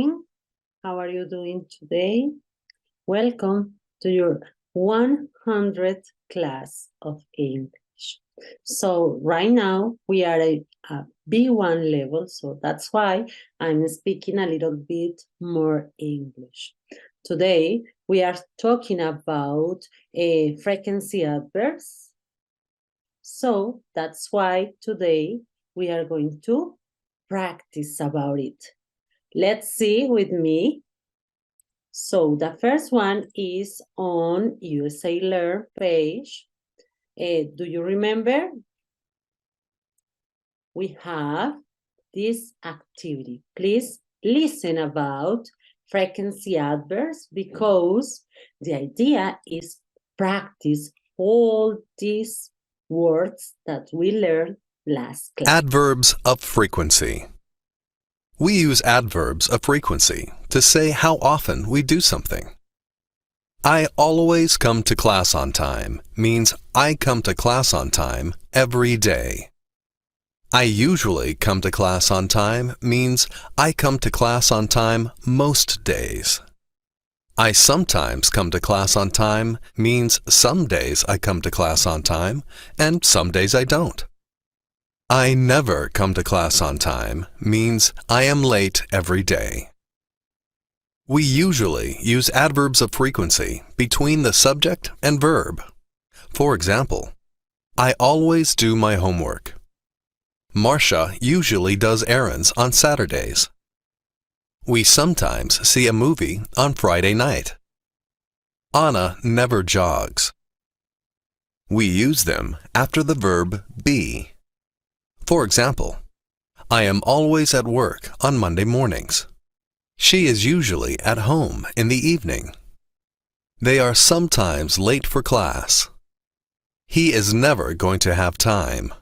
morning. How are you doing today? Welcome to your 100th class of English. So right now we are at a B1 level, so that's why I'm speaking a little bit more English. Today we are talking about frequency adverbs. So that's why today we are going to practice about it. Let's see with me. So the first one is on USA Learn page. Do you remember? We have this activity. Please listen about frequency adverbs because the idea is practice all these words that we learned last class. Adverbs of frequency. We use adverbs of frequency to say how often we do something. I always come to class on time means I come to class on time every day. I usually come to class on time means I come to class on time most days. I sometimes come to class on time means some days I come to class on time and some days I don't. I never come to class on time means I am late every day. We usually use adverbs of frequency between the subject and verb. For example, I always do my homework. Marcia usually does errands on Saturdays. We sometimes see a movie on Friday night. Anna never jogs. We use them after the verb be. For example, I am always at work on Monday mornings. She is usually at home in the evening. They are sometimes late for class. He is never going to have time.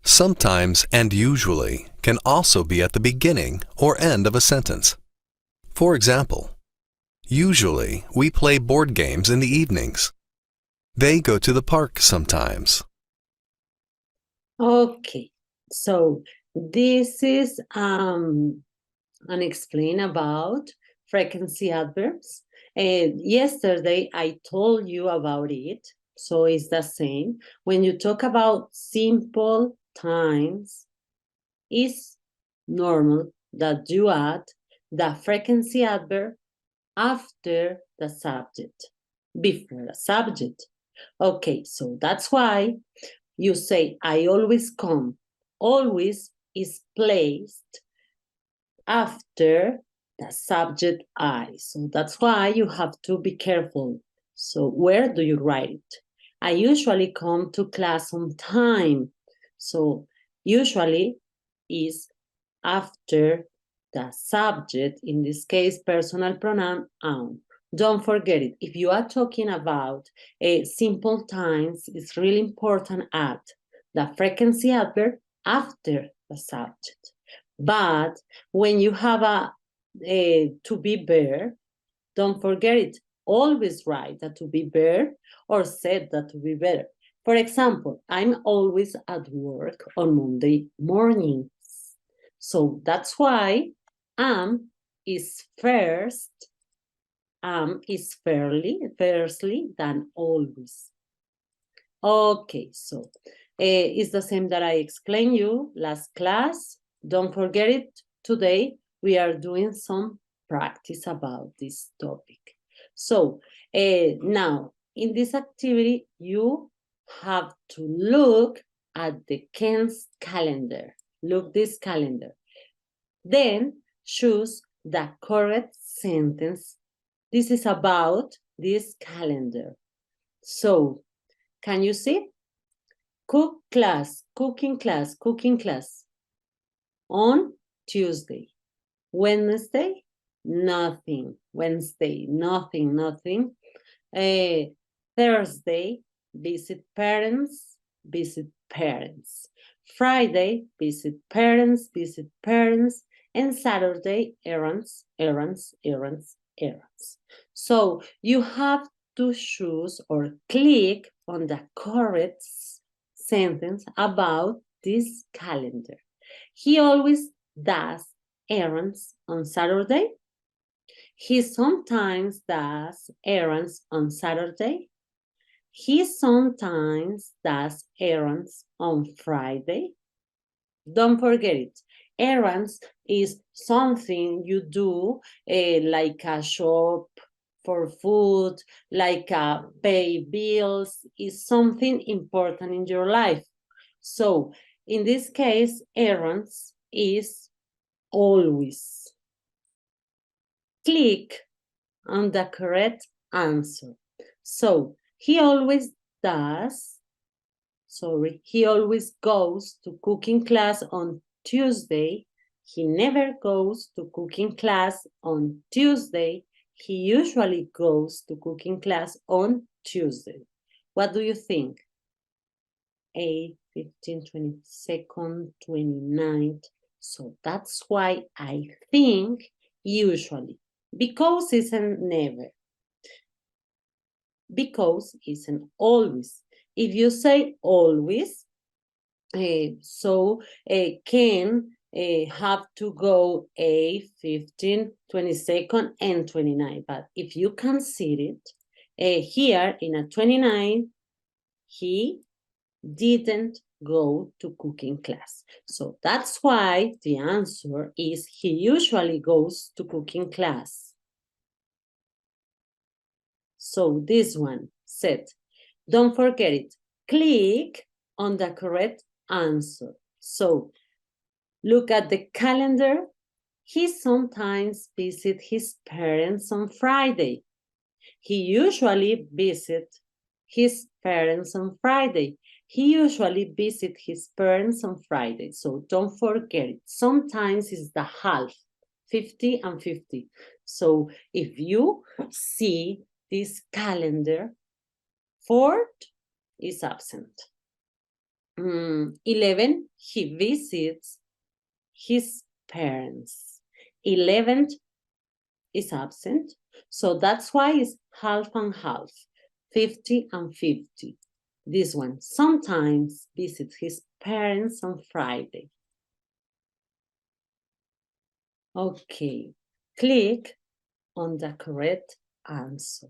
Sometimes and usually can also be at the beginning or end of a sentence. For example, usually we play board games in the evenings. They go to the park sometimes. Okay, so this is an explain about frequency adverbs. Yesterday I told you about it, so it's the same. When you talk about simple times, it's normal that you add the frequency adverb after the subject, before the subject. Okay, so that's why you say, I always come. Always is placed after the subject I. So that's why you have to be careful. So where do you write it? I usually come to class on time. So usually is after the subject, in this case, personal pronoun am. Don't forget it. If you are talking about simple times, it's really important to add the frequency adverb after the subject. But when you have a to be verb, don't forget it. Always write a to be verb or said that to be verb. For example, I'm always at work on Monday mornings. So that's why am is first. Am is firstly than always. Okay, so it's the same that I explained you last class. Don't forget it. Today we are doing some practice about this topic. So now in this activity you have to look at the Ken's calendar. Look this calendar. Then choose the correct sentence. This is about this calendar. So, can you see? Cook class, cooking class, cooking class. On Tuesday. Wednesday, nothing. Wednesday, nothing, nothing. Thursday, visit parents, visit parents. Friday, visit parents, visit parents. And Saturday, errands, errands, errands, errands. So you have to choose or click on the correct sentence about this calendar. He always does errands on Saturday? He sometimes does errands on Saturday. He sometimes does errands on Friday. Don't forget it. Errands is something you do, like a shop for food, like pay bills, is something important in your life. So in this case, errands is always. Click on the correct answer. So he always does, he always goes to cooking class on Tuesday. He never goes to cooking class on Tuesday. He usually goes to cooking class on Tuesday. What do you think? 8, 15, 22nd, 29th. So that's why I think usually. Because isn't never. Because isn't always. If you say always, can have to go 8, 15, 22nd, and 29. But if you can see it, here in a 29, he didn't go to cooking class. So that's why the answer is he usually goes to cooking class. So this one said, don't forget it. Click on the correct answer. So look at the calendar. He sometimes visits his parents on Friday. He usually visits his parents on Friday. He usually visits his parents on Friday. So don't forget it. Sometimes it's the half, 50 and 50. So if you see this calendar, 4th is absent. 11, he visits his parents. 11th is absent. So that's why it's half and half, 50 and 50. This one sometimes visits his parents on Friday. Okay, click on the correct answer.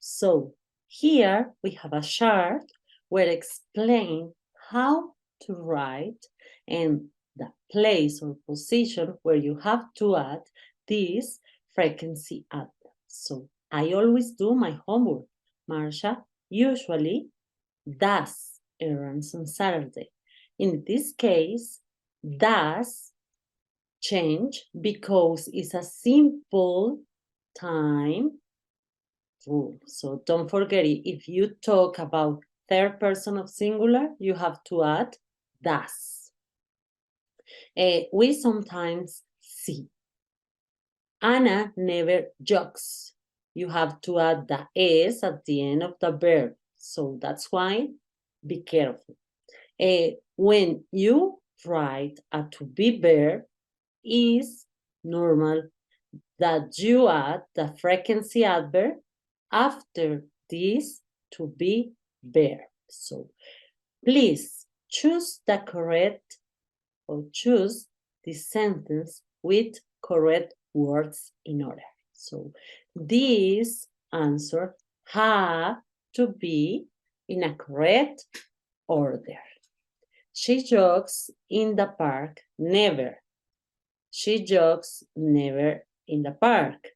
So here we have a chart where explain how to write and the place or position where you have to add this frequency adverb. So I always do my homework. Marsha usually does errands on Saturday. In this case, does change because it's a simple time rule. So don't forget it. If you talk about third person of singular, you have to add does. We sometimes see. Anna never jokes. You have to add the S at the end of the verb. So that's why be careful. When you write a to be verb, is normal that you add the frequency adverb after this to be verb. So please choose the correct or choose the sentence with correct words in order. So this answer have to be in a correct order. She jogs in the park, never. She jogs never in the park.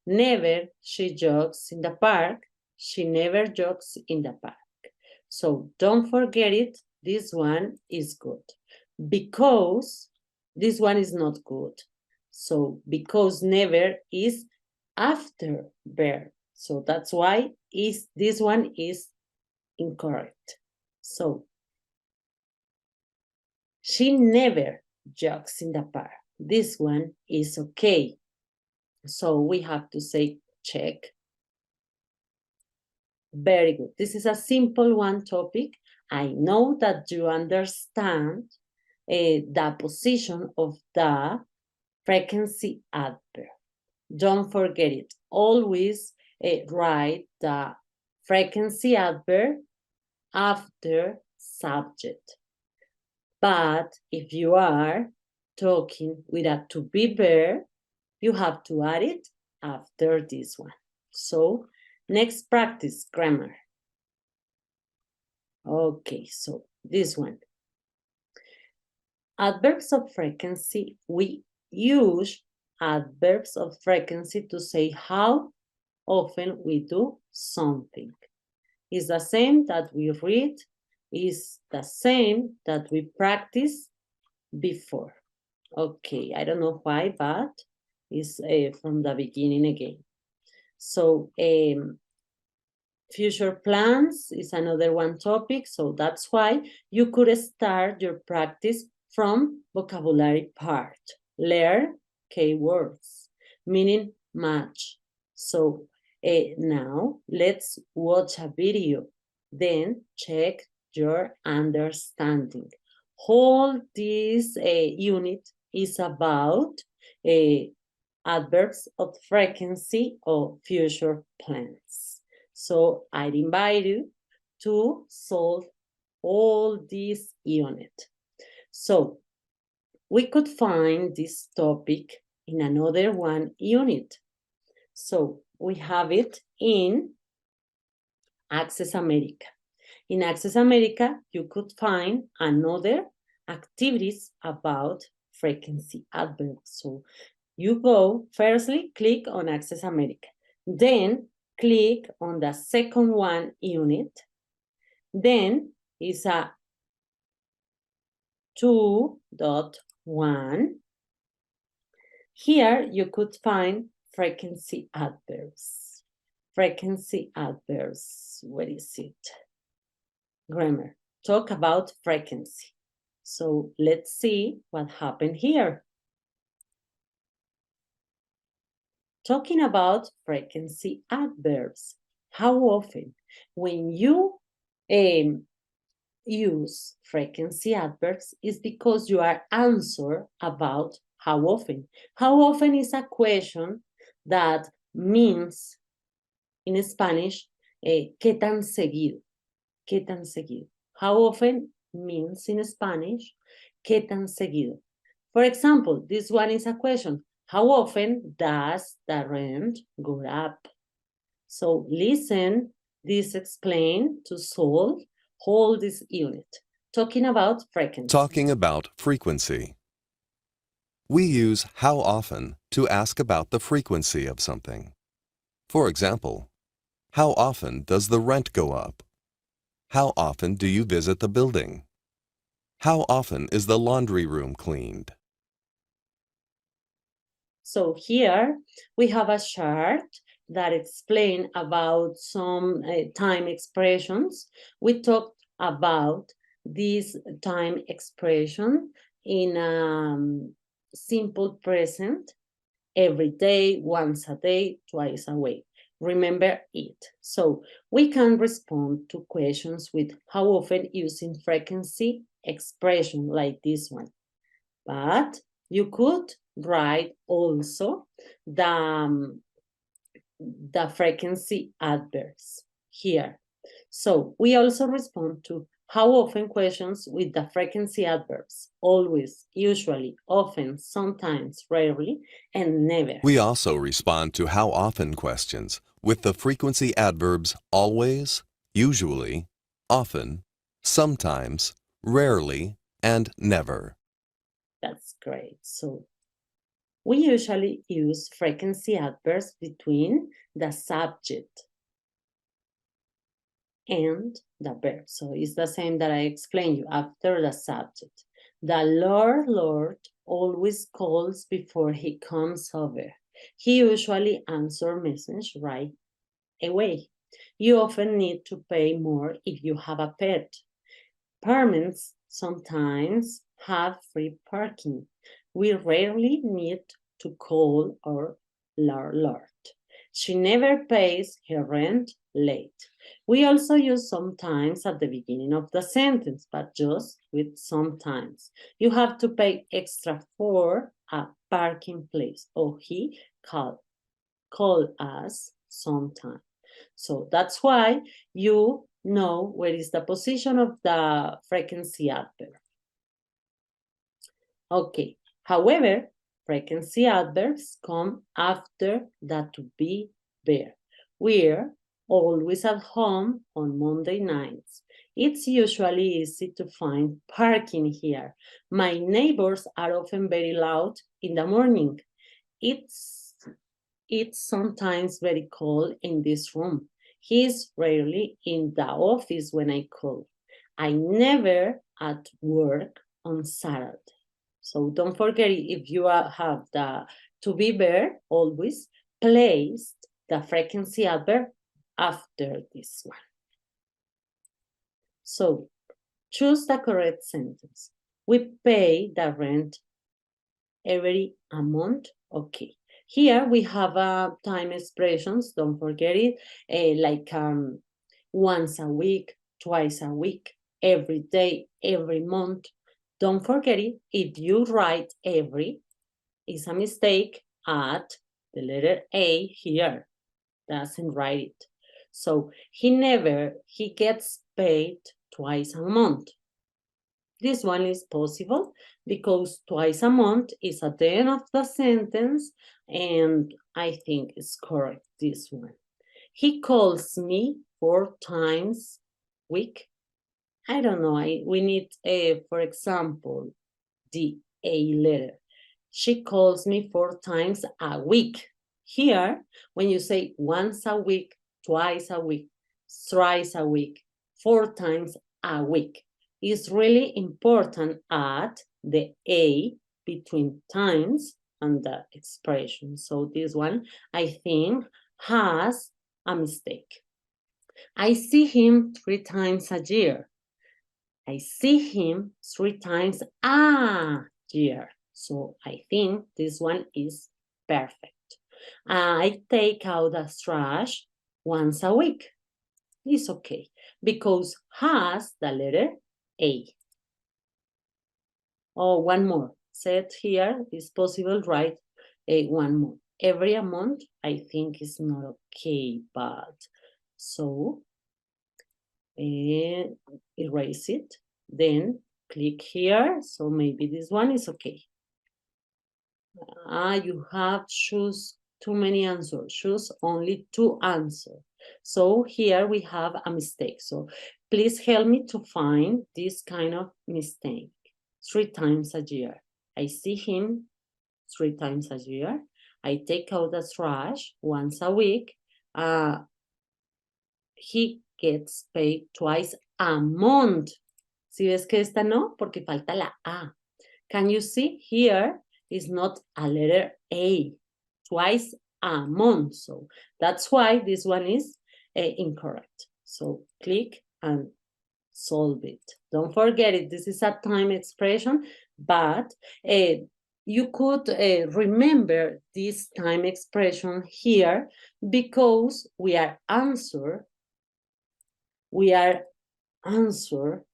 Never she jogs in the park. She never jogs in the park. So don't forget it. This one is good. Because this one is not good. So because never is after verb. So that's why this one is incorrect. So she never jogs in the park. This one is okay. So we have to say check. Very good. This is a simple one topic. I know that you understand the position of the frequency adverb. Don't forget it. Always write the frequency adverb after subject. But if you are talking with a to be verb, you have to add it after this one. So next practice, grammar. Okay, so this one. Adverbs of frequency, we use adverbs of frequency to say how often we do something. It's the same that we read, is the same that we practice before. Okay, I don't know why, but it's from the beginning again. So future plans is another one topic, so that's why you could start your practice from vocabulary part. Learn keywords, meaning match. So now let's watch a video, then check your understanding. All this unit is about adverbs of frequency or future plans. So I invite you to solve all this unit. So we could find this topic in another one unit. So we have it in Access America. In Access America, you could find another activities about frequency adverbs. So you go, firstly, click on Access America. Then click on the second one unit. Then is a 2.1. Here you could find frequency adverbs. Frequency adverbs, where is it? Grammar, talk about frequency. So let's see what happened here. Talking about frequency adverbs. How often? When you use frequency adverbs, is because you are answering about how often. How often is a question that means in Spanish, ¿qué tan seguido? ¿Qué tan seguido? How often means in Spanish, ¿qué tan seguido? For example, this one is a question. How often does the rent go up? So listen, this explain to solve all this unit. Talking about frequency. Talking about frequency. We use how often to ask about the frequency of something. For example, how often does the rent go up? How often do you visit the building? How often is the laundry room cleaned? So here we have a chart that explains about some time expressions. We talked about this time expression in simple present, every day, once a day, twice a week. Remember it. So we can respond to questions with how often using frequency expression like this one. But you could write also the frequency adverbs here. So we also respond to how often questions with the frequency adverbs: always, usually, often, sometimes, rarely, and never. We also respond to how often questions with the frequency adverbs always, usually, often, sometimes, rarely, and never. That's great. So we usually use frequency adverbs between the subject and the verb. So it's the same that I explained you after the subject. The Lord always calls before he comes over. He usually answers message right away. You often need to pay more if you have a pet. Parents sometimes have free parking. We rarely need to call our Lord. She never pays her rent late. We also use sometimes at the beginning of the sentence, but just with sometimes. You have to pay extra for a parking place, or he called us sometime. So that's why you know where is the position of the frequency adverb. Okay, However, frequency adverbs come after the to be there. We're always at home on Monday nights. It's usually easy to find parking here. My neighbors are often very loud in the morning. It's sometimes very cold in this room. He's rarely in the office when I call. I never at work on Saturday. So don't forget, if you have the to be there, always place the frequency adverb after this one. So choose the correct sentence. We pay the rent every month. Okay. Here we have time expressions. Don't forget it. Like once a week, twice a week, every day, every month. Don't forget it. If you write every, it's a mistake. Add the letter A here. Doesn't write it. So he gets paid twice a month. This one is possible because twice a month is at the end of the sentence, and I think it's correct, this one. He calls me 4 times a week. I don't know, we need, for example, the A letter. She calls me 4 times a week. Here, when you say once a week, twice a week, thrice a week, 4 times a week, it's really important add the A between times and the expression. So this one, I think, has a mistake. I see him 3 times a year. I see him 3 times a year. So I think this one is perfect. I take out the trash once a week. It's okay because has the letter A. Oh, one more. Set here is possible, right? One more. Every month, I think is not okay, but so erase it. Then click here. So maybe this one is okay. You have choose too many answers. Choose only 2 answers. So here we have a mistake. So please help me to find this kind of mistake. 3 times a year. I see him 3 times a year. I take out the trash once a week. He gets paid twice a month. ¿Sí ves que esta no? Porque falta la A. Can you see here is not a letter A. Twice a month. So that's why this one is incorrect. So click and solve it. Don't forget it. This is a time expression, but you could remember this time expression here because we are answer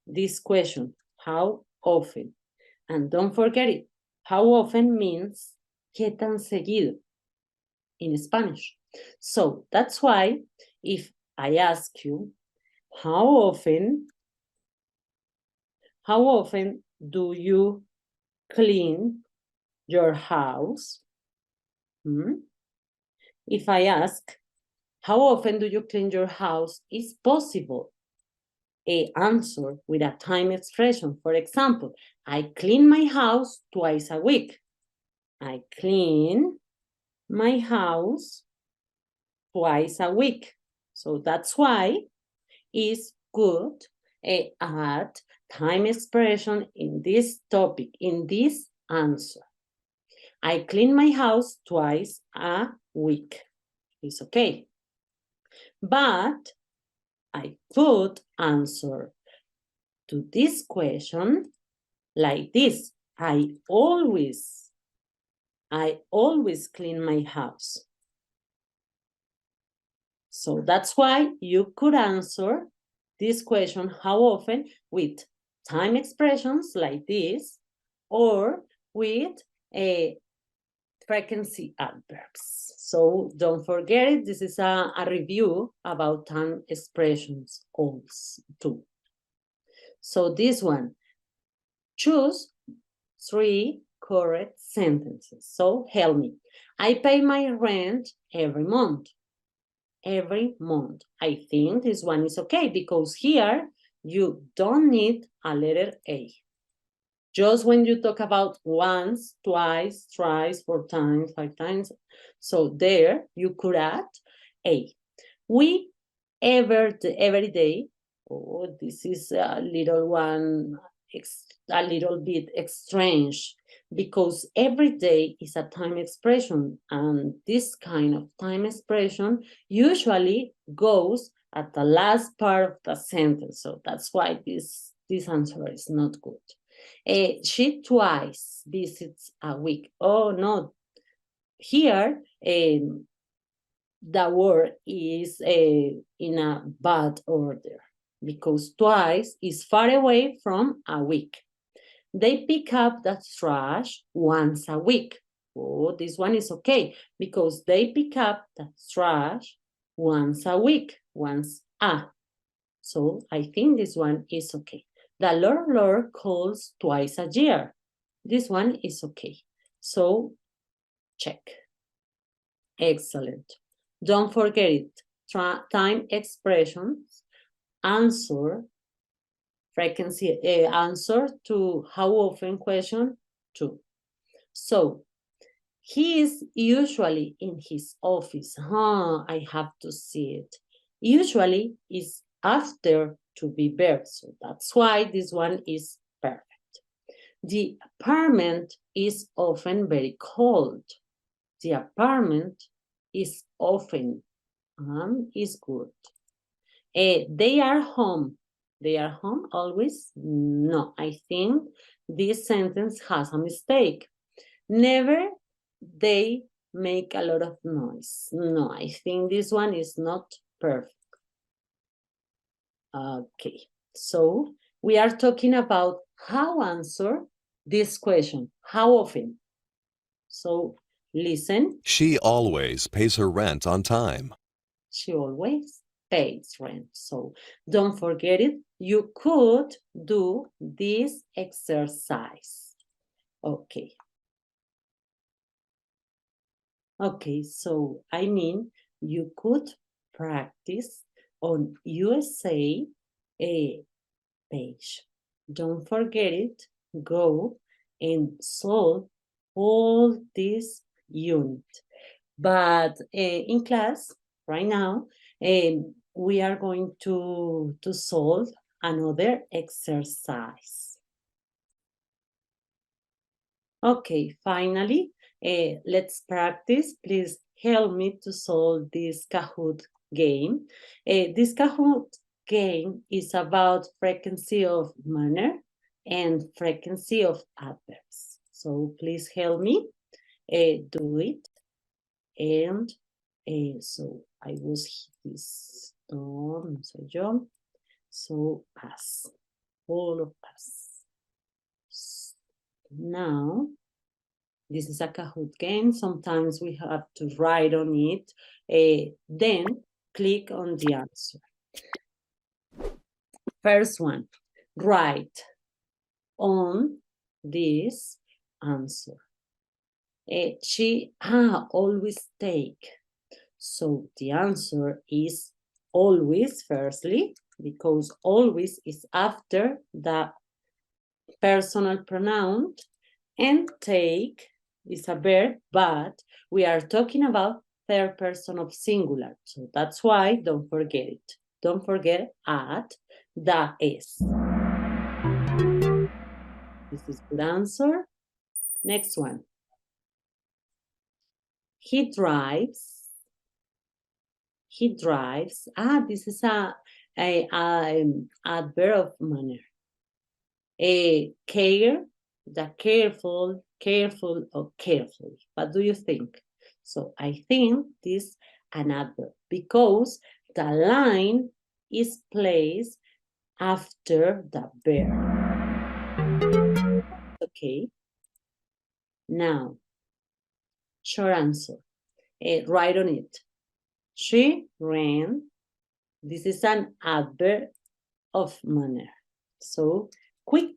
this question, how often? And don't forget it, how often means ¿qué tan seguido? In Spanish. So that's why if I ask you, how often do you clean your house? If I ask, how often do you clean your house? It's possible a answer with a time expression. For example, I clean my house twice a week. I clean my house twice a week. So that's why it's good add time expression in this topic, in this answer. I clean my house twice a week. It's okay. But I could answer to this question like this. I always clean my house. So that's why you could answer this question, how often, with time expressions like this, or with a frequency adverbs. So don't forget it. This is a review about time expressions also too. So this one, choose 3 correct sentences. So help me. I pay my rent every month. Every month. I think this one is okay because here you don't need a letter A. Just when you talk about once, twice, thrice, 4 times, 5 times, so there you could add A. We every day, oh, this is a little one, a little bit strange because every day is a time expression, and this kind of time expression usually goes at the last part of the sentence. So that's why this answer is not good. She twice visits a week. Oh no, here the word is in a bad order because twice is far away from a week. They pick up the trash once a week. Oh, this one is okay because they pick up the trash once a week, once a. So I think this one is okay. The Lord calls twice a year. This one is okay. So check. Excellent. Don't forget it. Time expressions, answer, frequency, answer to how often question 2. So he is usually in his office. I have to see it. Usually is after to be verb. So that's why this one is perfect. The apartment is often very cold. The apartment is often is good. They are home. They are home always? No, I think this sentence has a mistake. Never they make a lot of noise. No, I think this one is not perfect. Okay, so we are talking about how answer this question. How often? So listen. She always pays her rent on time. She always pays rent. So don't forget it. You could do this exercise. Okay. Okay, so I mean, you could practice on USA page. Don't forget it. Go and solve all this unit. But in class right now, we are going to solve another exercise. Okay, finally, let's practice. Please help me to solve this Kahoot game. This Kahoot game is about frequency of manner and frequency of adverbs. So please help me do it. And so I was this, no soy yo. So us, all of us. Now, this is a Kahoot game. Sometimes we have to write on it. Then click on the answer. First one, write on this answer. She always take. So the answer is always, firstly, because always is after the personal pronoun, and take is a verb, but we are talking about third person of singular. So that's why don't forget it. Don't forget add the S. This is good answer. Next one. He drives. He drives. This is a adverb of manner. Care, the careful, careful, or carefully. What do you think? So I think this an adverb because the line is placed after the verb. Okay. Now, short answer. Write on it. She ran. This is an adverb of manner. So quick.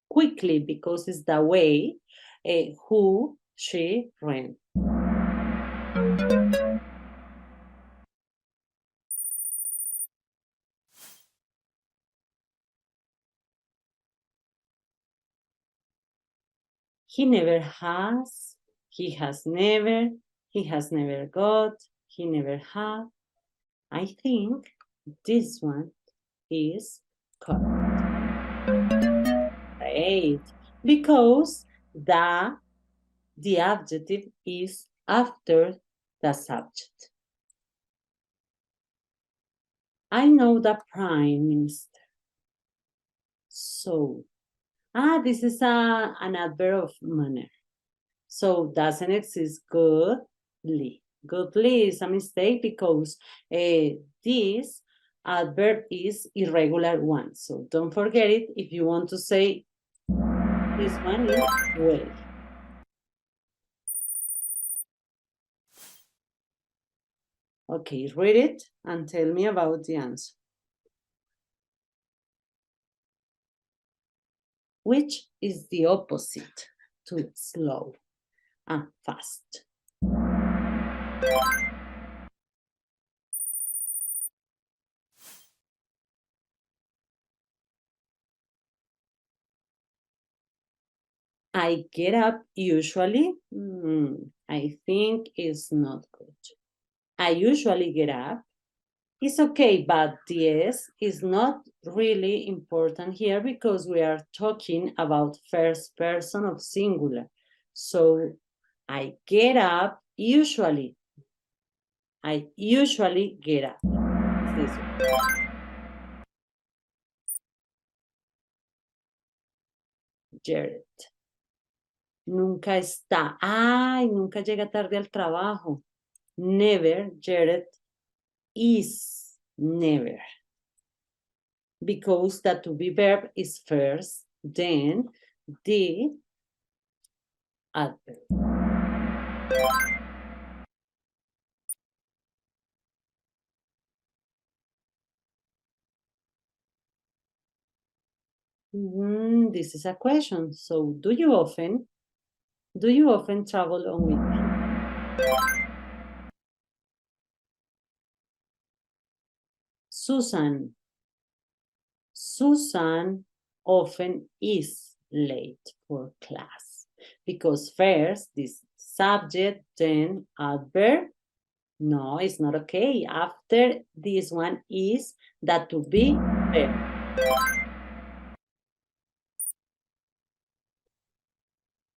quickly because it's the way who she ran. He never has, he has never got, he never had. I think this one is correct. Great, because the adjective is after the subject. I know the Prime Minister. So, this is an adverb of manner. So doesn't exist goodly. Goodly is a mistake because this adverb is irregular one. So don't forget it if you want to say this one is well. Okay, read it and tell me about the answer. Which is the opposite to slow and fast? I get up usually. I think it's not good. I usually get up. It's okay, but yes, is not really important here because we are talking about first person of singular. So I get up usually. I usually get up. This one. Jared. Nunca está. Ay, nunca llega tarde al trabajo. Never, Jared is never. Because the to be verb is first, then the adverb. This is a question. So do you often travel on weekends? Susan often is late for class because first this subject, then adverb. No, it's not okay. After this one is that to be verb.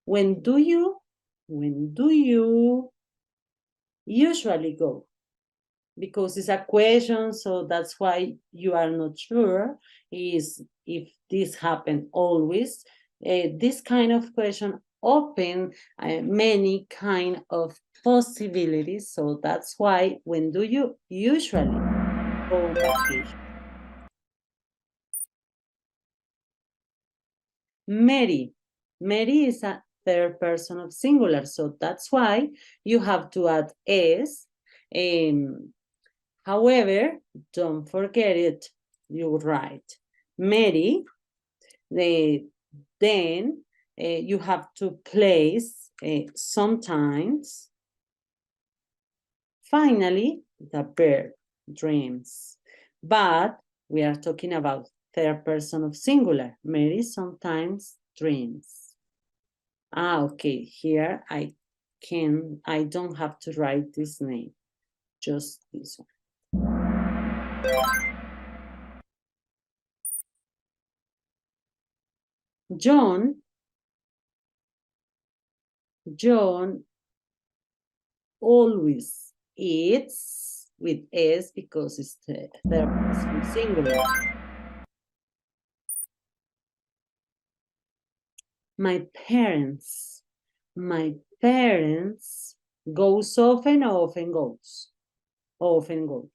When do you usually go? Because it's a question, so that's why you are not sure is if this happened always. This kind of question open many kind of possibilities, so that's why when do you usually go on vacation? Mary is a third person of singular, so that's why you have to add s. However, don't forget it. You write Mary. Then you have to place sometimes. Finally, the verb dreams. But we are talking about third person of singular. Mary sometimes dreams. Okay. Here I don't have to write this name. Just this one. John always eats with S because it's the third person singular. My parents goes often or often goes? Often go.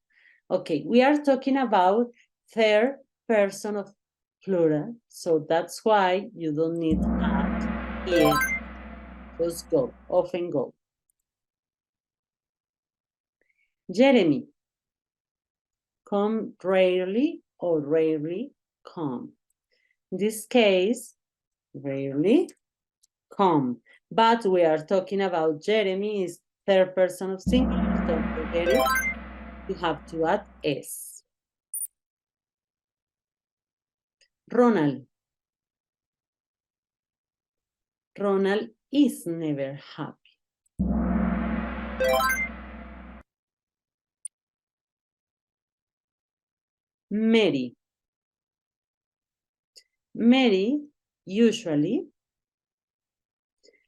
Okay, we are talking about third person of plural, so that's why you don't need to add es. Just go, often go. Jeremy, come rarely or rarely come. In this case, rarely come. But we are talking about Jeremy, is third person of singular. Don't forget it. You have to add S. Ronald. Ronald is never happy. Mary. Mary usually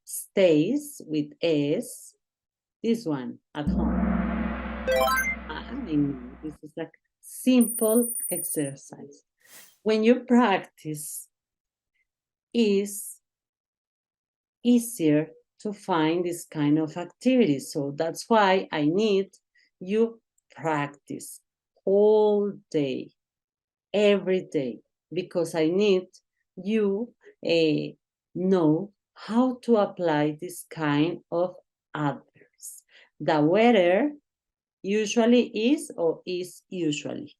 stays with S, this one, at home. I mean, this is a simple exercise. When you practice, it's easier to find this kind of activities. So that's why I need you practice all day, every day, because I need you know how to apply this kind of adverbs. The weather usually is or is usually.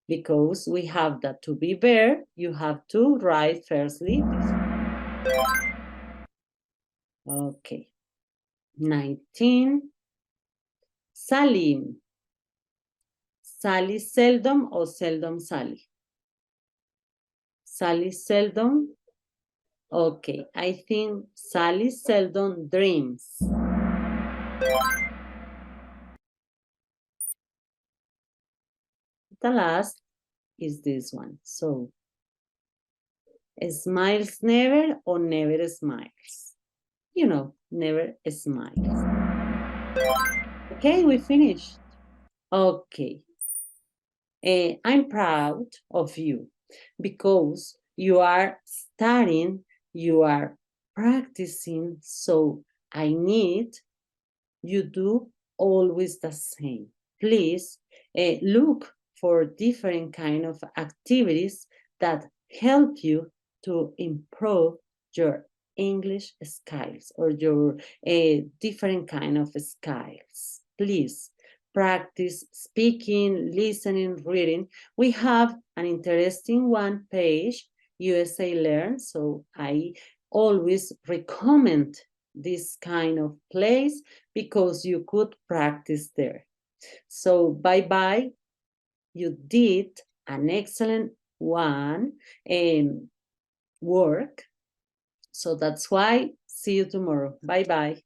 Because we have that to be verb, you have to write firstly this one. Okay. 19. Sally. Sally seldom or seldom Sally? Sally seldom. Okay, I think Sally seldom dreams. The last is this one. So, smiles never or never smiles? You know, never smiles. Okay, we finished. Okay. I'm proud of you because you are studying, you are practicing, so I need you do always the same. Please look for different kind of activities that help you to improve your English skills or your different kind of skills. Please practice speaking, listening, reading. We have an interesting one page, USA Learn, so I always recommend this kind of place because you could practice there. So bye-bye. You did an excellent one work. So that's why, see you tomorrow. Bye-bye.